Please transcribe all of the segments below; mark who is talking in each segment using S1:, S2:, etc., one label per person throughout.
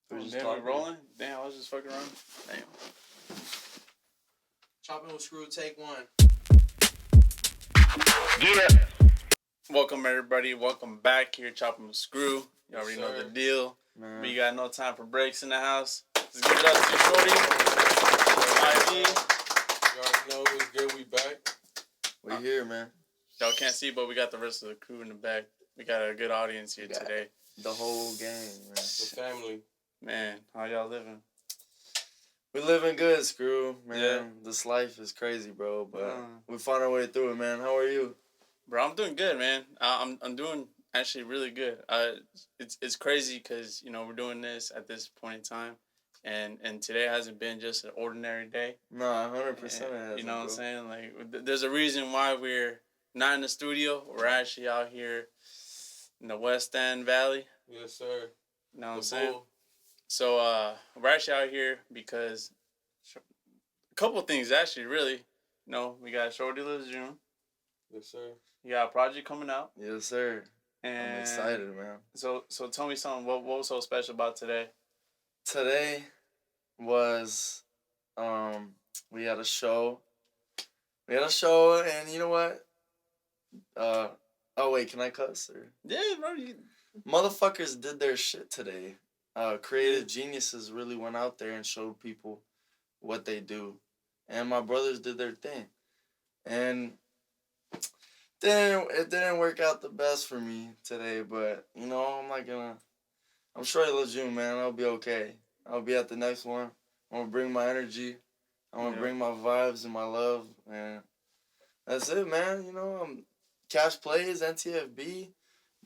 S1: We're just talking. We rolling? Damn, I was just fucking around. Damn.
S2: Choppin With Screw, take one.
S1: Yeah. Welcome everybody. Welcome back here, Choppin With Screw. You already know the deal. Man. We got no time for breaks in the house. Let's give it up to Shorty.
S2: You already know it's good. We back.
S3: We here, man.
S1: Y'all can't see, but we got the rest of the crew in the back. We got a good audience here today.
S3: The whole gang, man.
S2: The family.
S1: Man, how y'all living?
S3: We living good, Screw, man. Yeah. This life is crazy, bro, but we found our way through it, man. How are you?
S1: Bro, I'm doing good, man. I'm doing actually really good. It's crazy because, you know, we're doing this at this point in time, and today hasn't been just an ordinary day.
S3: No, 100%.
S1: You know what I'm saying? Like, there's a reason why we're not in the studio. We're actually out here in the West End Valley.
S2: Yes, sir.
S1: You know what I'm saying? So, we're actually out here because a couple of things, actually, really. You know, we got hordieluvsjune.
S2: Yes, sir.
S1: You got a project coming out.
S3: Yes, sir. And I'm excited, man.
S1: So tell me something. What was so special about today?
S3: Today was, we had a show. And you know what? Oh wait, can I cuss? Or?
S1: Yeah, bro.
S3: Motherfuckers did their shit today. Creative geniuses really went out there and showed people what they do. And my brothers did their thing. And it didn't work out the best for me today, but, you know, I'm sure I love you, man. I'll be okay. I'll be at the next one. I'm going to bring my energy. I'm going to bring my vibes and my love. And that's it, man. You know, Cash Plays, NTFB,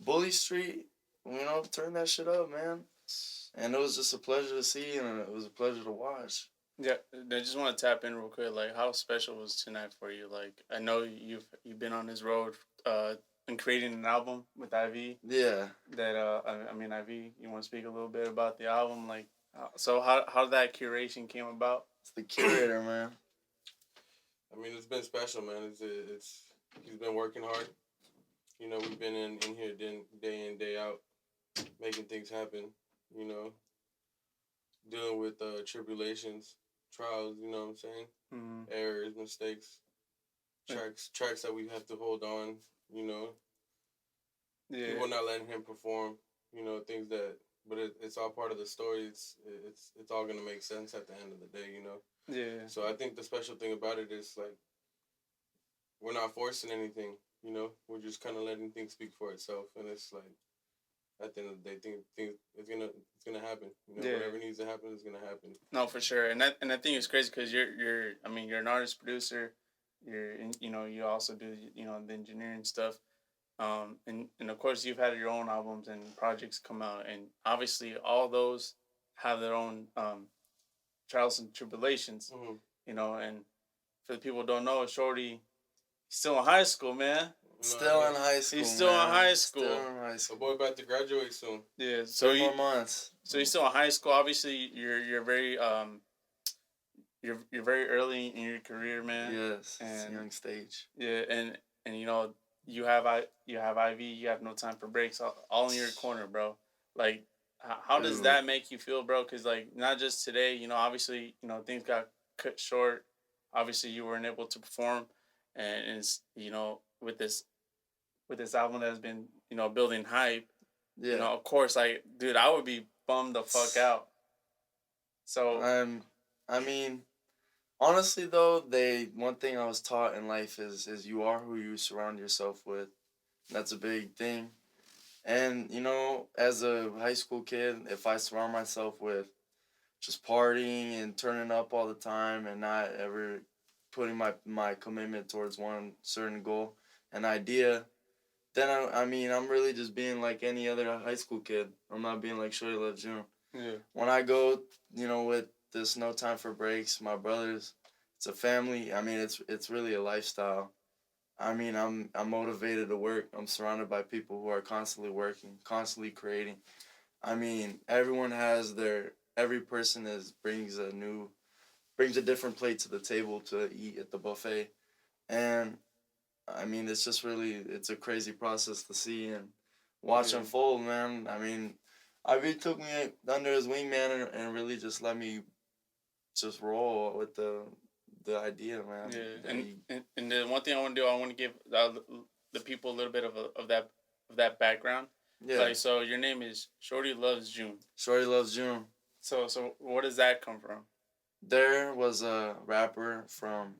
S3: Bully Street. You know, turn that shit up, man. And it was just a pleasure to see, and it was a pleasure to watch.
S1: Yeah, I just want to tap in real quick. Like, how special was tonight for you? Like, I know you've been on this road, and creating an album with IV.
S3: Yeah.
S1: That IV. You want to speak a little bit about the album? Like, so how that curation came about?
S3: It's the curator, man.
S2: I mean, it's been special, man. It's he's been working hard. You know, we've been in here day in, day out, making things happen. You know, dealing with tribulations, trials, you know what I'm saying? Mm-hmm. Errors, mistakes, tracks that we have to hold on, you know. Yeah. People not letting him perform, you know, things that, but it's all part of the story. It's all gonna make sense at the end of the day, you know. Yeah. So I think the special thing about it is, like, we're not forcing anything, you know. We're just kind of letting things speak for itself, and it's like, at the end of the day, things it's gonna happen. You know, whatever needs to happen is gonna happen.
S1: No, for sure. And I think it's crazy because you're an artist producer. You also do the engineering stuff. And of course you've had your own albums and projects come out, and obviously all those have their own trials and tribulations. Mm-hmm. You know, and for the people who don't know, Shorty, he's still in high school, man.
S3: Still in high school.
S1: He's still in high school.
S2: The boy about to graduate soon.
S1: Yeah, so
S3: 4 months.
S1: So he's still in high school. Obviously, you're very you're very early in your career, man.
S3: Yes, it's a young stage.
S1: Yeah, and you know you have IV. You have no time for breaks. All in your corner, bro. Like, how does that make you feel, bro? Because, like, not just today. You know, obviously, you know, things got cut short. Obviously, you weren't able to perform, and it's, you know, with this album that's been, you know, building hype, you know, of course, like, dude, I would be bummed the fuck out. So
S3: I mean, honestly though, one thing I was taught in life is you are who you surround yourself with. That's a big thing. And, you know, as a high school kid, if I surround myself with just partying and turning up all the time and not ever putting my commitment towards one certain goal, an idea, then I'm really just being like any other high school kid. I'm not being like hordieluvsjune. Yeah. When I go, you know, with this no time for breaks, my brothers, it's a family. I mean, it's really a lifestyle. I mean, I'm motivated to work. I'm surrounded by people who are constantly working, constantly creating. I mean, every person brings a different plate to the table to eat at the buffet, and I mean, it's a crazy process to see and watch unfold, man. I mean, Ivy took me under his wingman and really just let me just roll with the idea, man.
S1: Yeah,
S3: That he,
S1: and the one thing I want to do, I want to give the people a little bit of that background.
S3: yeah,
S1: Like, so your name is Shorty Loves June.
S3: Shorty Loves June.
S1: So what does that come from?
S3: There was a rapper from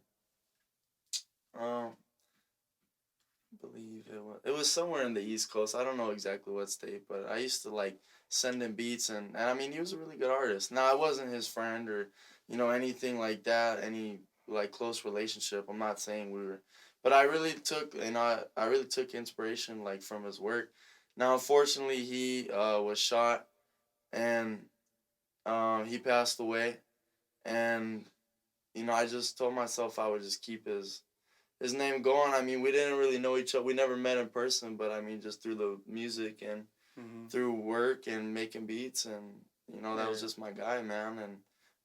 S3: believe it was somewhere in the East Coast. I don't know exactly what state, but I used to like send him beats and I mean he was a really good artist. Now I wasn't his friend or anything like that, any like close relationship. I'm not saying we were, but I really took I really took inspiration like from his work. Now unfortunately he was shot and he passed away and I just told myself I would just keep his name going. I mean, we didn't really know each other. We never met in person, but I mean, just through the music and through work and making beats, and that was just my guy, man. And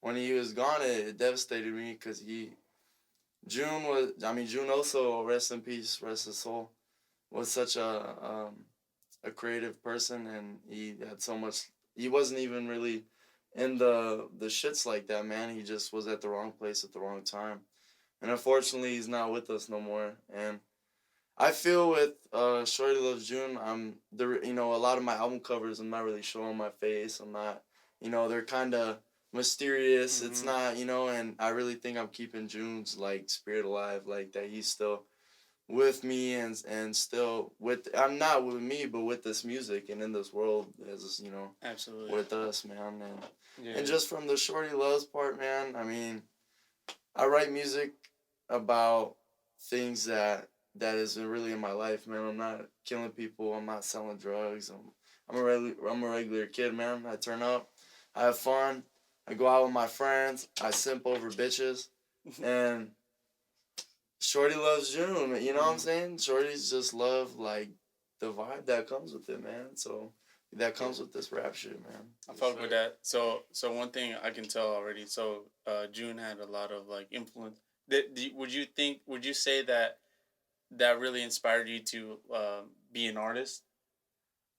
S3: when he was gone, it devastated me because June also, rest in peace, rest his soul, was such a creative person, and he had so much. He wasn't even really in the shits like that, man. He just was at the wrong place at the wrong time. And unfortunately, he's not with us no more. And I feel with Shorty Loves June, a lot of my album covers, I'm not really showing my face. I'm not, they're kind of mysterious. It's not, and I really think I'm keeping June's like spirit alive, like that he's still with me and still I'm not with me, but with this music and in this world as
S1: Absolutely.
S3: with us, man. And just from the Shorty Loves part, man. I mean, I write music about things that isn't really in my life, man. I'm not killing people. I'm not selling drugs. I'm a regular kid, man. I turn up, I have fun, I go out with my friends, I simp over bitches, and Shorty loves June. You know what I'm saying? Shorties just love like the vibe that comes with it, man. So that comes with this rap shit, man.
S1: I fuck with that. So one thing I can tell already. So June had a lot of like influence. Would you say that really inspired you to be an artist?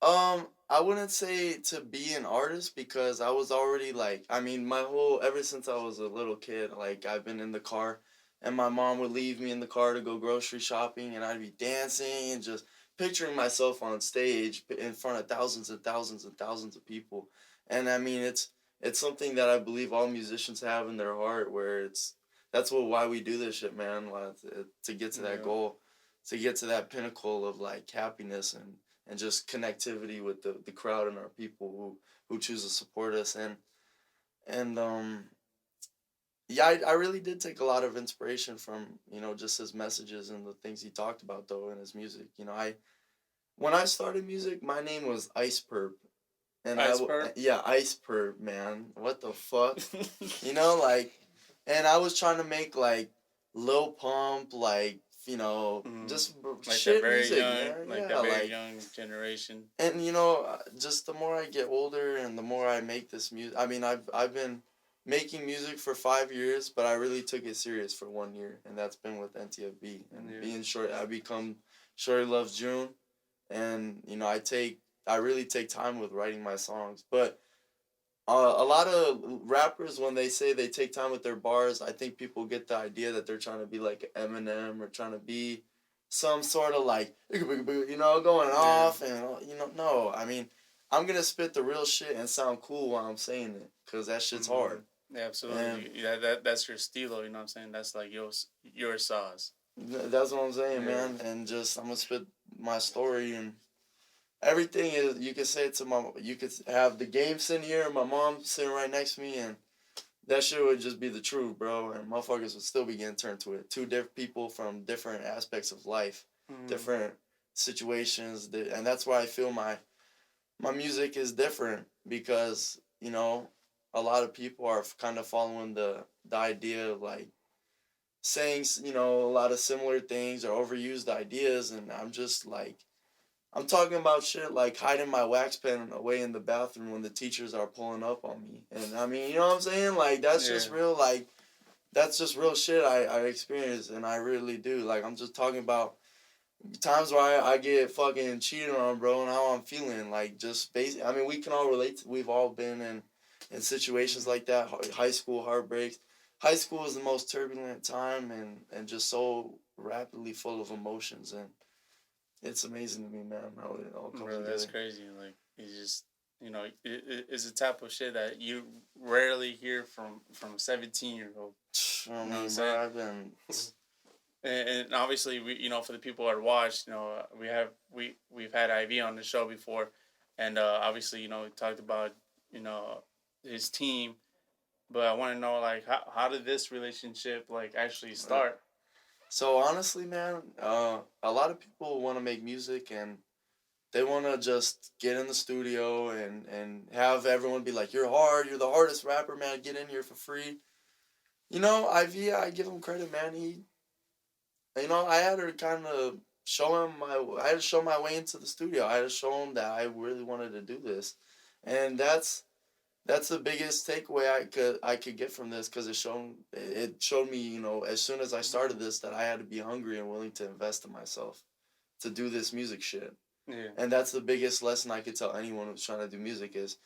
S3: I wouldn't say to be an artist because I was already like, I mean, ever since I was a little kid, like I've been in the car and my mom would leave me in the car to go grocery shopping and I'd be dancing and just picturing myself on stage in front of thousands and thousands and thousands of people. And I mean, it's something that I believe all musicians have in their heart where that's why we do this shit, man, to get to that goal, to get to that pinnacle of like happiness and just connectivity with the crowd and our people who choose to support us and yeah, I really did take a lot of inspiration from just his messages and the things he talked about though in his music. When I started music, my name was Ice Perp. And
S1: Ice Perp?
S3: Yeah, Ice Perp, man. What the fuck? Like, and I was trying to make like Lil Pump, like just
S1: like
S3: shit
S1: that very
S3: music,
S1: young,
S3: man.
S1: like
S3: Yeah,
S1: that very
S3: like
S1: young generation.
S3: and just the more I get older and the more I make this music. I mean, I've been making music for 5 years, but I really took it serious for 1 year, and that's been with NTFB and being short. I become Shorty Loves June, and I really take time with writing my songs, but. A lot of rappers, when they say they take time with their bars, I think people get the idea that they're trying to be like Eminem or trying to be some sort of like, going off and, no. I mean, I'm going to spit the real shit and sound cool while I'm saying it because that shit's hard.
S1: Yeah, absolutely. And that's your stilo, you know what I'm saying? That's like your sauce.
S3: That's what I'm saying, man. And just, I'm going to spit my story and everything is, you could say it to you could have the game sitting here, my mom sitting right next to me, and that shit would just be the truth, bro. And motherfuckers would still be getting turned to it. Two different people from different aspects of life, different situations, and that's why I feel my music is different because a lot of people are kind of following the idea of like saying a lot of similar things or overused ideas, and I'm just like. I'm talking about shit like hiding my wax pen away in the bathroom when the teachers are pulling up on me. And I mean, you know what I'm saying? Like, that's just real, that's just real shit I experience, and I really do. Like, I'm just talking about times where I get fucking cheated on, bro, and how I'm feeling. Like, just basic. I mean, we can all relate. We've all been in situations like that. High school heartbreaks. High school is the most turbulent time and just so rapidly full of emotions, and it's amazing to me, man, how it all comes
S1: Bro, that's
S3: together.
S1: crazy. Like, it's just, it's a type of shit that you rarely hear from a 17-year-old.
S3: I
S1: You know what
S3: mean,
S1: I'm
S3: bro,
S1: saying?
S3: I've been.
S1: And obviously, for the people that watched, we've had IV on the show before, and obviously, we talked about you know his team, but I want to know like how did this relationship like actually start?
S3: So honestly, man, a lot of people want to make music and they want to just get in the studio and have everyone be like, "You're hard. You're the hardest rapper, man. Get in here for free." You know, IV, I give him credit, man. I had to kind of I had to show my way into the studio. I had to show him that I really wanted to do this, and that's the biggest takeaway I could get from this because it showed me, as soon as I started this, that I had to be hungry and willing to invest in myself to do this music shit.
S1: Yeah,
S3: And that's the biggest lesson I could tell anyone who's trying to do music is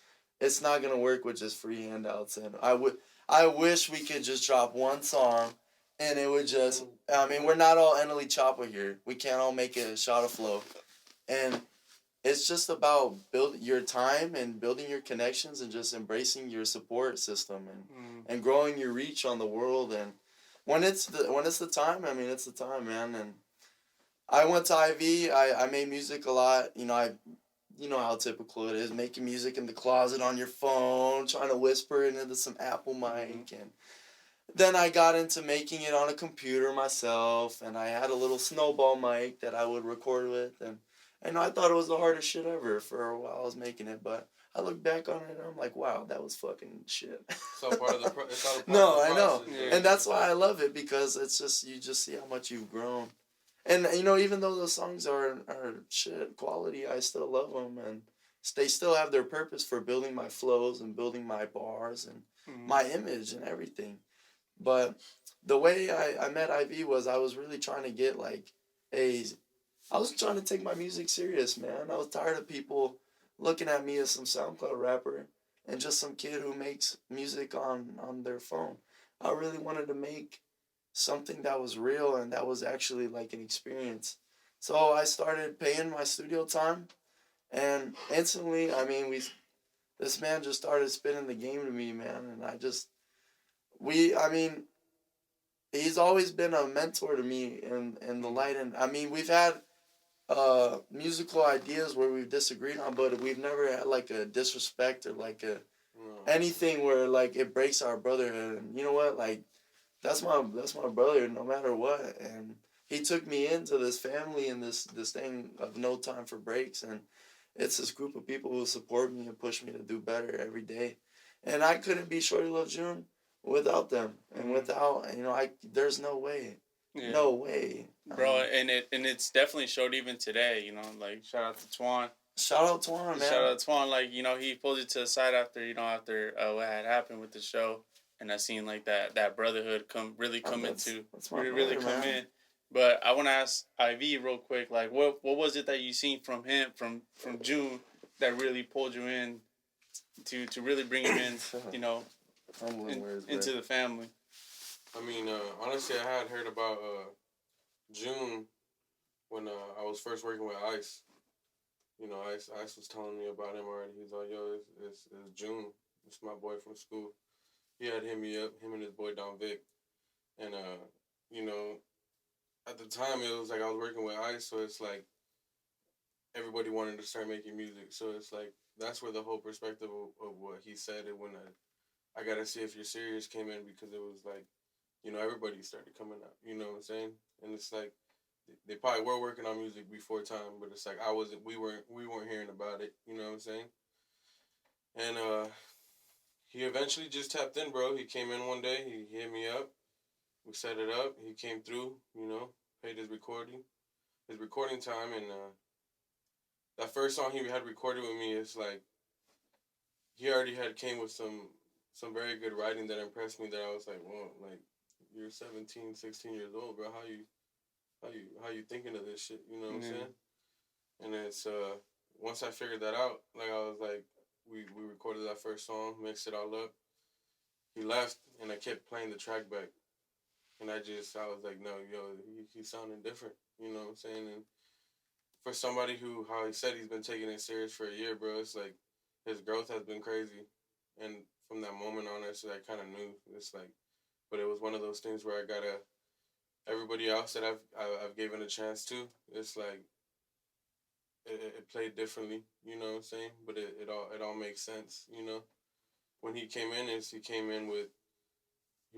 S3: it's not gonna work with just free handouts. And I wish we could just drop one song and it would just, I mean, we're not all Emily Choppa here. We can't all make it a shot of flow. And it's just about building your time and building your connections and just embracing your support system and growing your reach on the world. And when it's the time, I mean, it's the time, man. And I went to IV. I made music a lot. You know how typical it is, making music in the closet on your phone, trying to whisper it into some Apple mic. And then I got into making it on a computer myself, and I had a little snowball mic that I would record with, and I thought it was the hardest shit ever for a while I was making it, but I look back on it and I'm like, wow, that was fucking shit.
S2: It's all part of the it's all part
S3: No,
S2: of the
S3: I know.
S2: process.
S1: Yeah.
S3: And that's why I love it, because it's just, you just see how much you've grown. And even though those songs are shit quality, I still love them, and they still have their purpose for building my flows and building my bars and my image and everything. But the way I met IV was I was really trying to get like a I was trying to take my music serious, man. I was tired of people looking at me as some SoundCloud rapper and just some kid who makes music on their phone. I really wanted to make something that was real and that was actually like an experience. So I started paying my studio time, and instantly, I mean, this man just started spinning the game to me, man, and I mean, he's always been a mentor to me in the light. And I mean, we've had musical ideas where we've disagreed on, but we've never had like a disrespect or like a anything where like it breaks our brotherhood. And you know what, like that's my brother no matter what. And he took me into this family and this thing of no time for breaks. And it's this group of people who support me and push me to do better every day. And I couldn't be Shorty Love June without them, and without, I there's no way.
S1: Yeah.
S3: No way.
S1: Bro, and it's definitely showed even today. Like shout out to Twan.
S3: Shout out Twan, man.
S1: Shout out to Twan. Like he pulled it to the side after what had happened with the show, and I seen like that brotherhood come into
S3: that's my
S1: really
S3: brother,
S1: come
S3: man.
S1: in. But I want to ask IV real quick, like what was it that you seen from him from June that really pulled you in to really bring him in, into the family?
S2: I mean, honestly, I had heard about June when I was first working with Ice. Ice was telling me about him already. He's like, yo, it's June. It's my boy from school. He had hit me up, him and his boy Don Vic. And, at the time, it was like I was working with Ice, so it's like everybody wanted to start making music. So it's like that's where the whole perspective of what he said and when I Gotta See If You're Serious came in, because it was like, everybody started coming out. You know what I'm saying? And it's like they probably were working on music before time, but it's like we weren't hearing about it. You know what I'm saying? And he eventually just tapped in, bro. He came in one day. He hit me up. We set it up. He came through. Paid his recording time, and that first song he had recorded with me is like he already came with some very good writing that impressed me. That I was like, whoa, like you're 17, 16 years old, bro. how you thinking of this shit? You know what I'm saying? And it's once I figured that out, like I was like, we recorded that first song, mixed it all up. He left, and I kept playing the track back, and I was like, no, yo, he's sounding different. You know what I'm saying? And for somebody who, how he said he's been taking it serious for a year, bro, it's like his growth has been crazy, and from that moment on, I kind of knew. It's like, but it was one of those things where I gotta everybody else that I've given a chance to. It's like it played differently, you know what I'm saying? But it all makes sense, you know. When he came in, he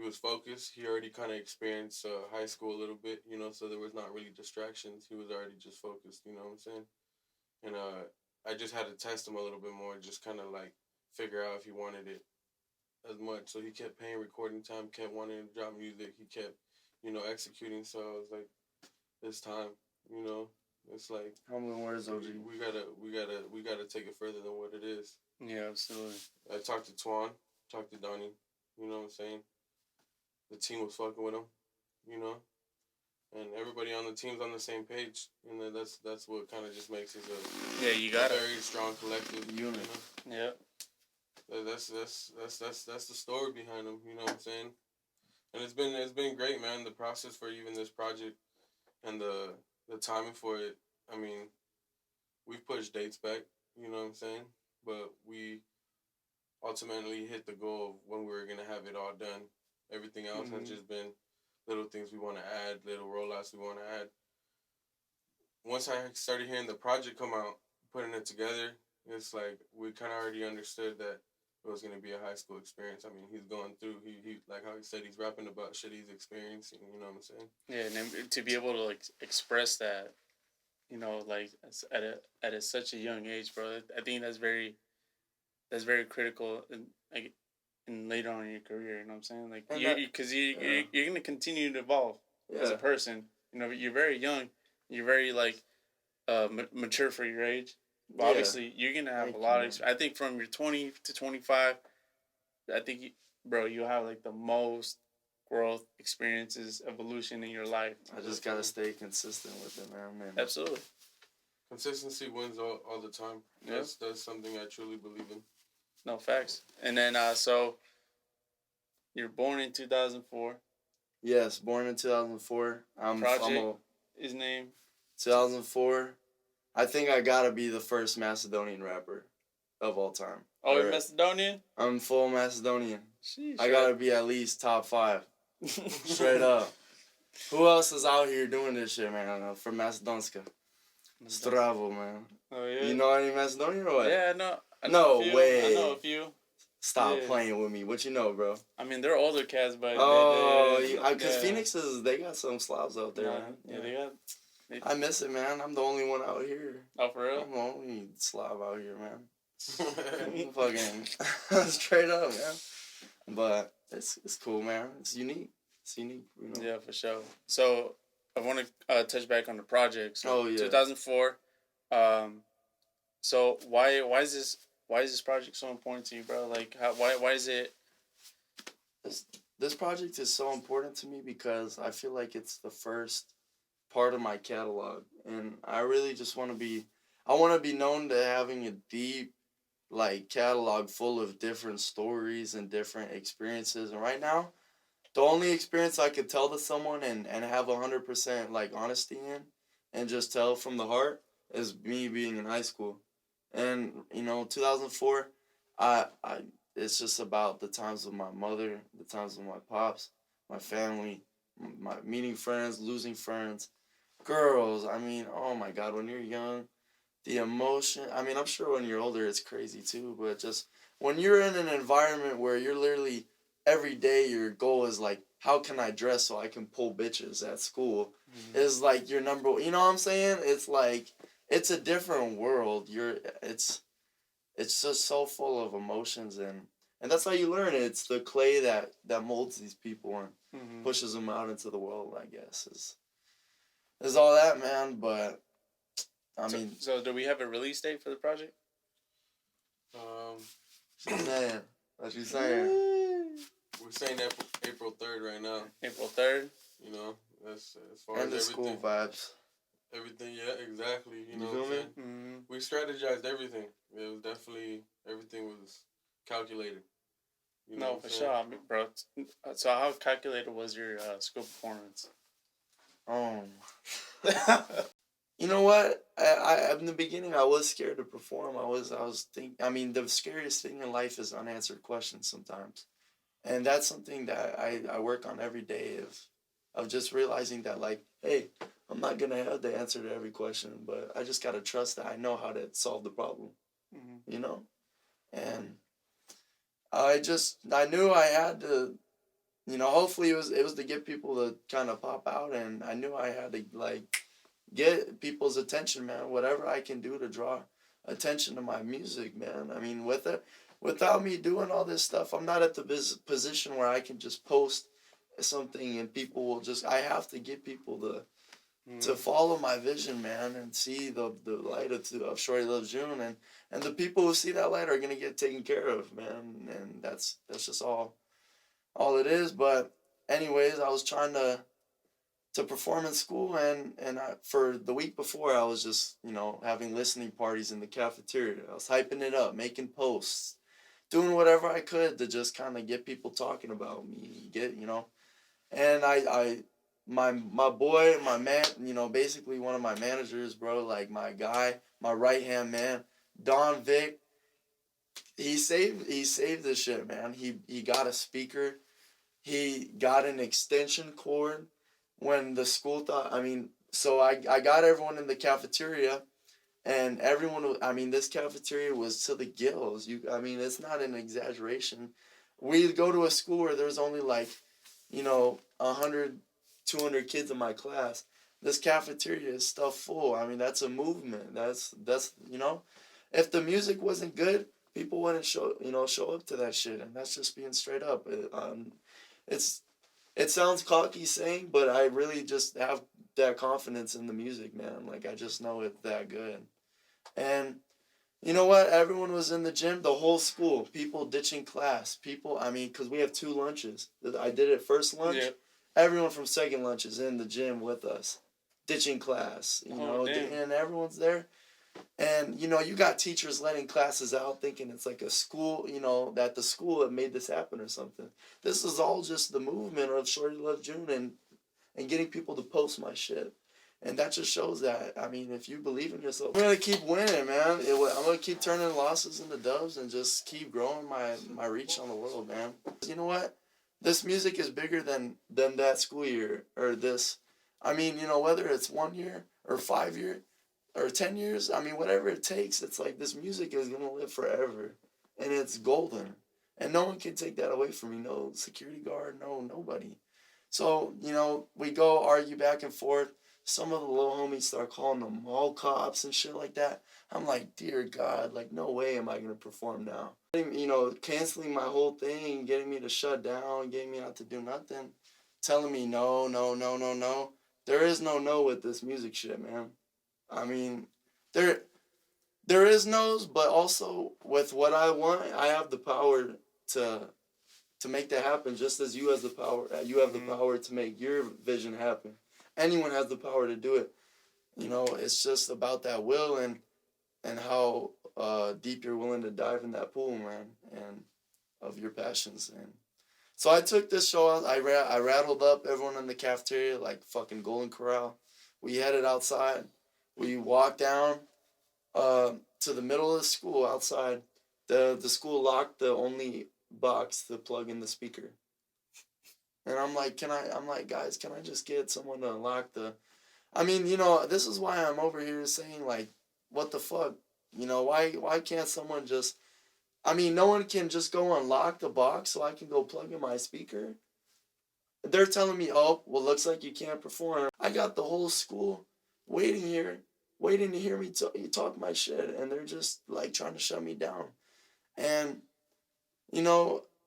S2: was focused. He already kind of experienced high school a little bit, you know, so there was not really distractions. He was already just focused, you know what I'm saying? And I just had to test him a little bit more, just kind of like figure out if he wanted it as much. So he kept paying recording time, kept wanting to drop music. He kept, you know, executing. So I was like, it's time, you know. It's like
S3: Humbling words, OG.
S2: we gotta take it further than what it is.
S1: Yeah, absolutely.
S2: I talked to Twan, talked to Donnie. You know what I'm saying? The team was fucking with him, you know, and everybody on the team's on the same page, and then that's what kind of just makes it
S1: you got
S2: a very strong collective
S3: unit.
S2: You know?
S1: Yeah.
S2: That's the story behind him. You know what I'm saying? And it's been great, man. The process for even this project and the timing for it. I mean, we've pushed dates back. You know what I'm saying? But we ultimately hit the goal of when we were gonna have it all done. Everything else has just been little things we want to add, little rollouts we want to add. Once I started hearing the project come out, putting it together, it's like we kind of already understood that it was going to be a high school experience. I mean, he's going through, he like how he said, he's rapping about shit he's experiencing, you know what I'm saying?
S1: Yeah, and then to be able to like express that, you know, like at such a young age, bro, I think that's very critical, and like and later on in your career, you know what I'm saying? Like you're gonna continue to evolve as a person. You know, you're very young, you're very like mature for your age. But obviously, you're gonna have a lot of. I think from your 20 to 25, I think bro, you have like the most growth experiences, evolution in your life.
S3: I just gotta stay consistent with it, man.
S1: Absolutely.
S2: Consistency wins all the time. That's something I truly believe in.
S1: No, facts. And then so you're born in 2004.
S3: Yes, born in 2004.
S1: Project is named
S3: 2004. I think I gotta be the first Macedonian rapper of all time.
S1: Oh, you're Macedonian?
S3: I'm full Macedonian.
S1: Sheesh,
S3: I gotta be at least top 5. Straight up. Who else is out here doing this shit, man? From Macedonska. Stravo, man.
S1: Oh, yeah?
S3: You know any Macedonian or what?
S1: Yeah, I know.
S3: No way.
S1: I know a few.
S3: Stop playing with me. What you know, bro?
S1: I mean, they're older cats, but...
S3: because Phoenix they got some Slavs out there, man.
S1: Yeah, they got...
S3: I miss it, man. I'm the only one out here.
S1: Oh, for real?
S3: I'm the only Slav out here, man. Fucking straight up, man. But it's cool, man. It's unique. It's unique, you know?
S1: Yeah, for sure. So, I want to touch back on the project. So, 2004. So, why is this project so important to you, bro? Like, why is it...
S3: This project is so important to me because I feel like it's the first part of my catalog, and I really just want to be known to having a deep like catalog full of different stories and different experiences. And right now, the only experience I could tell to someone and have 100% like honesty in and just tell from the heart is me being in high school. And 2004, I it's just about the times with my mother, the times with my pops, my family, my meeting friends, losing friends, girls. I mean, oh my God, when you're young, the emotion. I mean, I'm sure when you're older, it's crazy too. But just when you're in an environment where you're literally every day, your goal is like, how can I dress so I can pull bitches at school? Is like your number. You know what I'm saying? It's like it's a different world. It's just so full of emotions and that's how you learn it. It's the clay that molds these people and pushes them out into the world, I guess, is all that, man. But I mean,
S1: so do we have a release date for the project?
S3: Man, what you saying?
S2: We're saying April 3rd right now.
S1: April 3rd.
S2: You know, That's as far
S3: And the
S2: as
S3: school
S2: everything.
S3: vibes.
S2: Everything, yeah, exactly. You
S3: You
S2: know
S3: feel
S2: what I'm
S3: me?
S2: saying?
S1: Mm-hmm.
S2: We strategized everything. It was definitely everything was calculated. You know
S1: No,
S2: what I'm
S1: for
S2: saying?
S1: sure, I mean, bro. So how calculated was your school performance?
S3: Oh. You know what? In the beginning, I was scared to perform. I mean, the scariest thing in life is unanswered questions sometimes. And that's something that I work on every day of just realizing that, like, hey, I'm not going to have the answer to every question, but I just got to trust that I know how to solve the problem,
S1: Mm-hmm.
S3: you know? And I knew I had to, hopefully it was to get people to kind of pop out, and I knew I had to, like, get people's attention, man. Whatever I can do to draw attention to my music, man. I mean, without me doing all this stuff, I'm not at the position where I can just post something and people will just. I have to get people to follow my vision, man, and see the light of Shorty Loves June, and the people who see that light are gonna get taken care of, man. And that's just all it is. But anyways, I was trying to perform in school, and for the week before I was just having listening parties in the cafeteria. I was hyping it up, making posts, doing whatever I could to just kind of get people talking about me, and my boy, my man, basically one of my managers, bro, like my guy, my right hand man, Don Vic. He saved this shit, man. He got a speaker. He got an extension cord when the school thought, so I got everyone in the cafeteria, and this cafeteria was to the gills. It's not an exaggeration. We go to a school where there's only like, 100, 200 kids in my class. This cafeteria is stuffed full. That's a movement. If the music wasn't good, people wouldn't show up to that shit, and that's just being straight up. It's it sounds cocky saying, but I really just have that confidence in the music, man. Like, I just know it's that good. And you know what? Everyone was in the gym, the whole school. People ditching class. Because we have 2 lunches. I did it first lunch.
S1: Yeah.
S3: Everyone from second lunch is in the gym with us, ditching class,
S1: Oh, damn.
S3: and everyone's there. And, you got teachers letting classes out thinking it's like a school, that the school had made this happen or something. This is all just the movement of Shorty Love June and getting people to post my shit. And that just shows that, if you believe in yourself, I'm going to keep winning, man. I'm going to keep turning losses into dubs and just keep growing my reach on the world, man. You know what? This music is bigger than that school year or this. Whether it's 1 year or 5 years, or 10 years, whatever it takes, it's like this music is going to live forever. And it's golden. And no one can take that away from me. No security guard, nobody. So, we go argue back and forth. Some of the little homies start calling them mall cops and shit like that. I'm like, dear God, like, no way am I going to perform now. Canceling my whole thing, getting me to shut down, getting me not to do nothing, telling me no, no, no, no, no. There is no with this music shit, man. There is no's, but also with what I want, I have the power to make that happen. Just as you has the power, you have the power to make your vision happen. Anyone has the power to do it. It's just about that will and how deep you're willing to dive in that pool, man, and of your passions. And so I took this show out. I rattled up everyone in the cafeteria like fucking Golden Corral. We headed outside. We walked down to the middle of the school outside. The school locked the only box to plug in the speaker. And I'm like, guys, can I just get someone to unlock the... this is why I'm over here saying, like, what the fuck? Why can't someone just... no one can just go unlock the box so I can go plug in my speaker? They're telling me, oh, well, looks like you can't perform. I got the whole school waiting to hear me talk my shit, and they're just, like, trying to shut me down. And,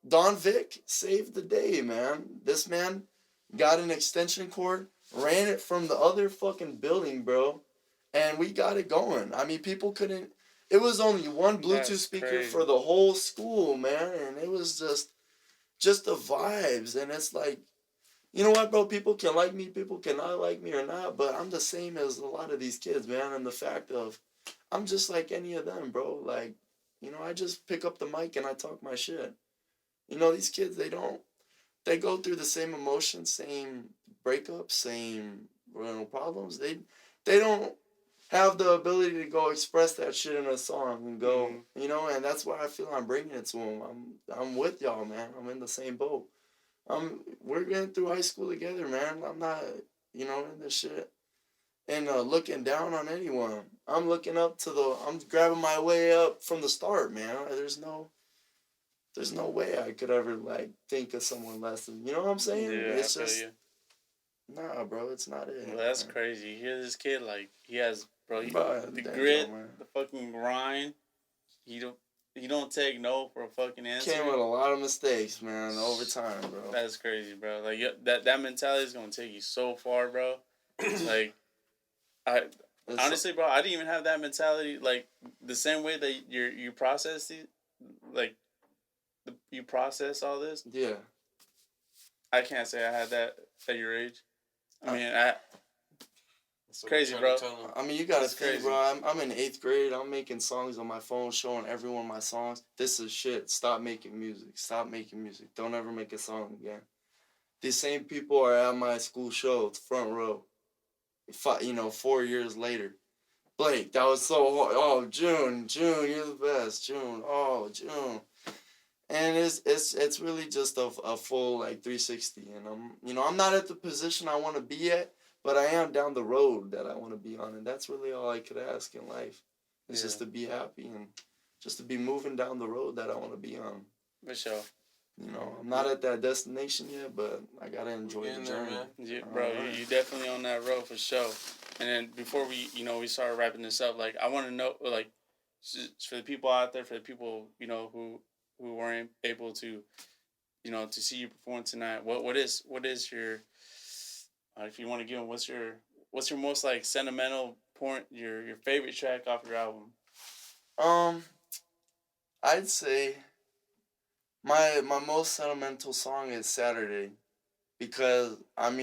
S3: Don Vic saved the day, man. This man got an extension cord, ran it from the other fucking building, bro, and we got it going. People couldn't... It was only one Bluetooth
S1: That's
S3: speaker
S1: crazy.
S3: for the whole school, man, and it was just the vibes, and it's like... you know what, bro? People can like me, people cannot like me or not, but I'm the same as a lot of these kids, man. And the fact of, I'm just like any of them, bro. Like, you know, I just pick up the mic and I talk my shit. You know, these kids, they don't. They go through the same emotions, same breakups, same problems. They don't have the ability to go express that shit in a song and go, you know, and that's why I feel I'm bringing it to them. I'm with y'all, man. I'm in the same boat. We're going through high school together, man. I'm not, you know, in this shit and looking down on anyone. I'm looking up to I'm grabbing my way up from the start, man. There's no way I could ever like think of someone less than, you know what I'm saying?
S1: Yeah,
S3: It's
S1: I feel
S3: just
S1: you.
S3: nah, bro. It's not it.
S1: Well, that's crazy. You hear this kid, like, he has, bro, the
S3: Thank
S1: grit,
S3: y'all, man.
S1: the fucking grind. He don't take no for a fucking answer.
S3: Came with a lot of mistakes, man, over time, bro.
S1: That's crazy, bro. Like, that mentality is gonna take you so far, bro. Like, honestly, bro, I didn't even have that mentality. Like, the same way that you process these, like, you process all this.
S3: Yeah.
S1: I can't say I had that at your age. I mean, it's
S2: So
S1: crazy, bro.
S3: I mean, you gotta
S1: It's
S3: think,
S1: crazy.
S3: bro. I'm in 8th grade. I'm making songs on my phone, showing everyone my songs. This is shit. Stop making music. Stop making music. Don't ever make a song again. These same people are at my school show, front row. 4 years later. Blake, that was so hard. Oh, June, you're the best. June, oh, June. And it's really just a full like 360. And I'm not at the position I want to be at, but I am down the road that I want to be on, and that's really all I could ask in life. Is just to be happy and just to be moving down the road that I want to be on.
S1: For sure.
S3: You know, I'm not at that destination yet, but I gotta enjoy the journey.
S2: Man.
S1: Yeah, bro, you definitely on that road for sure. And then before we start wrapping this up, like, I want to know, like, for the people out there, for the people, who weren't able to, to see you perform tonight, what is your, if you want to give them, what's your most like sentimental point, your favorite track off your album?
S3: I'd say my most sentimental song is Saturday, because I'm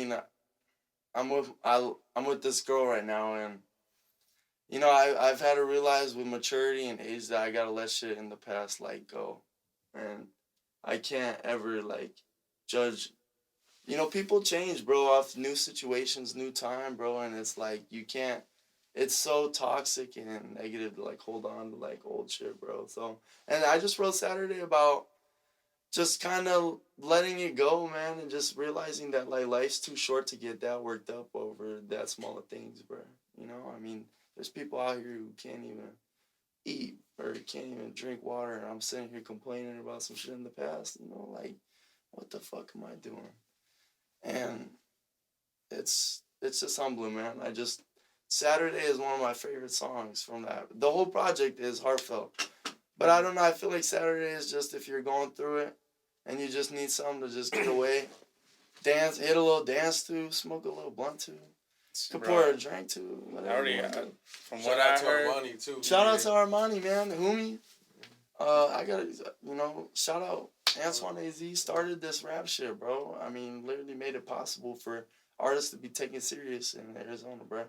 S3: with this girl right now, and I've had to realize with maturity and age that I gotta let shit in the past like go, and I can't ever like judge. People change, bro, off new situations, new time, bro, and it's like you can't. It's so toxic and negative to like hold on to like old shit, bro. So, and I just wrote Saturday about just kind of letting it go, man, and just realizing that like life's too short to get that worked up over that smaller things, bro. I mean, there's people out here who can't even eat or can't even drink water, and I'm sitting here complaining about some shit in the past. Like, what the fuck am I doing? And it's just humbling, man. Saturday is one of my favorite songs from that. The whole project is heartfelt. But I don't know, I feel like Saturday is just if you're going through it and you just need something to just get away, dance, hit a little dance to, smoke a little blunt to, could pour a drink to, whatever.
S1: From what I heard,
S2: Armani too.
S3: Shout out to Armani, man, the homie. I gotta, shout out Antoine AZ started this rap shit, bro. I mean, literally made it possible for artists to be taken serious in Arizona, bro.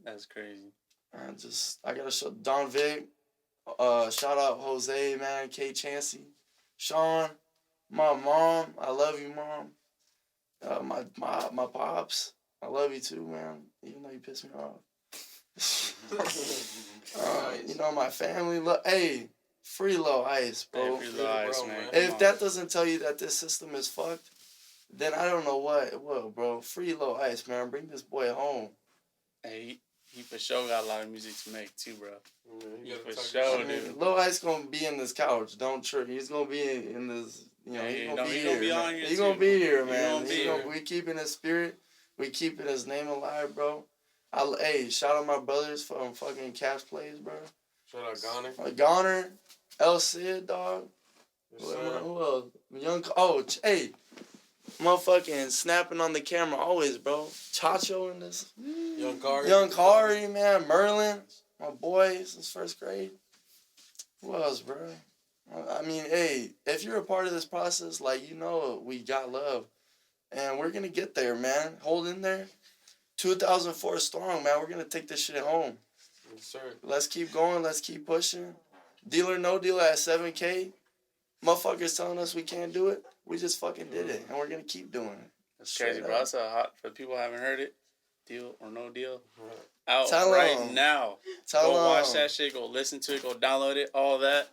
S1: That's crazy.
S3: I gotta show Don Vic. Shout out Jose, man, K Chancey, Sean, my mom. I love you, mom. My pops. I love you too, man. Even though you piss me off. My family. Hey, free low ice, bro.
S1: Hey, free low ice, man.
S3: If that doesn't tell you that this system is fucked, then I don't know what will, bro. Free low ice, man. Bring this boy home.
S1: Hey, he for sure got a lot of music to make too, bro.
S2: Yeah,
S1: for sure, dude.
S3: Lil Ice gonna be in this couch. Don't trip. He's gonna be in this. He's gonna be here. He's gonna be here, man. We keeping his spirit. We keeping his name alive, bro. Shout out my brothers from fucking Cash Plays, bro.
S2: Shout out Goner.
S3: Goner, El Cid, dog.
S2: Yes,
S3: who else? Hey. Motherfucking snapping on the camera always, bro. Chacho in this. Young Kari, man. Merlin, my boy, since first grade. Who else, bro? I mean, hey, if you're a part of this process, like, we got love. and we're gonna get there, man. Hold in there. 2004 strong, man. We're gonna take this shit home.
S2: Yes, sir.
S3: Let's keep going. Let's keep pushing. Deal or no deal at 7K. Motherfuckers telling us we can't do it. We just fucking did it, and we're gonna keep doing it.
S1: That's crazy, bro. That's a hot, for people who haven't heard it. Deal or no deal. Out
S3: Tell
S1: right
S3: 'em.
S1: now.
S3: Tell
S1: Go watch
S3: 'em.
S1: that shit. Go listen to it. Go download it. All that.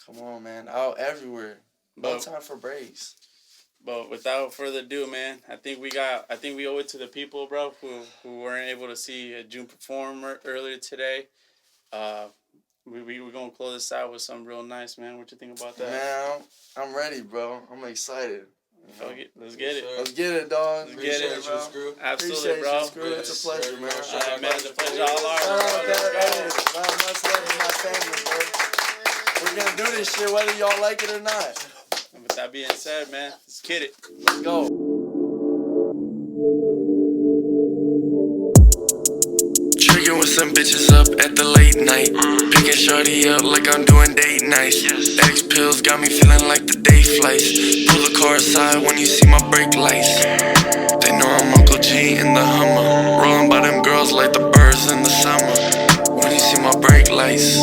S3: Come on, man. Out everywhere. No
S1: But,
S3: time for breaks.
S1: but without further ado, man, I think we owe it to the people, bro, who weren't able to see June perform earlier today. We're gonna close this out with something real nice, man. What you think about that?
S3: Man, I'm ready, bro. I'm excited.
S1: Let's get it.
S3: Let's get it, dog.
S1: Let's get it,
S3: bro.
S2: Screw.
S1: Absolutely,
S3: Appreciate
S1: bro.
S3: you, Screw. It's a pleasure, man.
S1: All right, man. It's a pleasure all ours.
S3: Shout out,
S1: Let's
S3: man.
S1: go.
S3: Hey, man, much love to my family, bro. We're gonna do this shit whether y'all like it or not.
S1: And with that being said, man, let's get it.
S3: Let's go. Tricking with some bitches up at the late night. Picking shorty up like I'm doing date night. X pills got me feeling like the day flights. Pull the car aside when you see my brake lights. They know I'm Uncle G in the Hummer. Rolling by them girls like the birds in the summer. When you see my brake lights,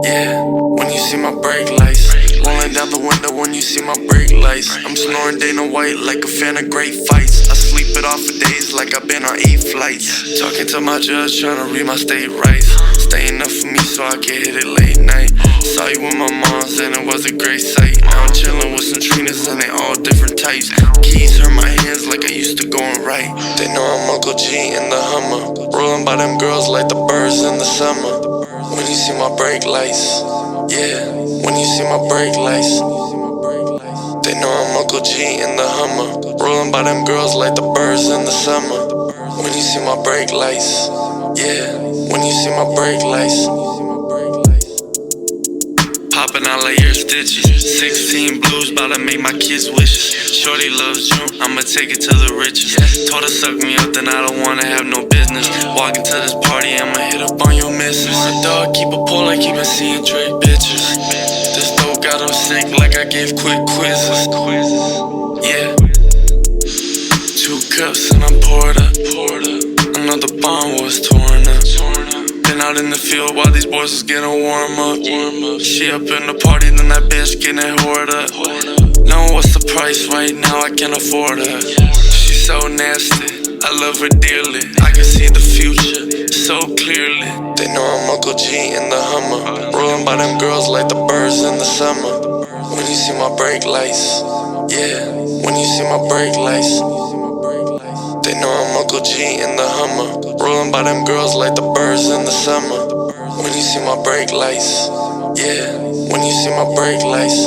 S3: yeah. When you see my brake lights. Rolling down the window when you see my brake lights. I'm snoring Dana White like a fan of great fights. I sleep it off for days like I've been on 8 flights. Talking to my judge, trying to read my state rights. Staying up for me so I can hit it late night. Saw you with my mom's and it was a great sight. Now I'm chilling with some Trinas and they all different types. Keys hurt my hands like I used to going right. They know I'm Uncle G in the Hummer. Rolling by them girls like the birds in the summer. When you see my brake lights, yeah. When you see my brake lights, they know I'm Uncle G in the Hummer. Rolling by them girls like the birds in the summer. When you see my brake lights, yeah. When you see my brake lights. Popping out like ear stitches. 16 blues, bout to make my kids wishes. Shorty loves June, I'ma take it to the riches. Told her suck me up, then I don't wanna have no business. Walking to this party, I'ma hit up on your missus. My dog keep a pull, I keep seeing Drake bitches. This dope got him sick like I gave quick quizzes. Yeah. 2 cups and I'm poured up. Another bomb was torn up. Been out in the field while these boys was getting warm up. She up in the party, then that bitch getting hoard up. Know what's the price right now, I can't afford her. She's so nasty, I love her dearly. I can see the future so clearly. They know I'm Uncle G in the Hummer. Rolling by them girls like the birds in the summer. When you see my brake lights, yeah. When you see my brake lights. They know I'm Uncle G in the Hummer. Rolling by them girls like the birds in the summer. When you see my brake lights, yeah. When you see my brake lights.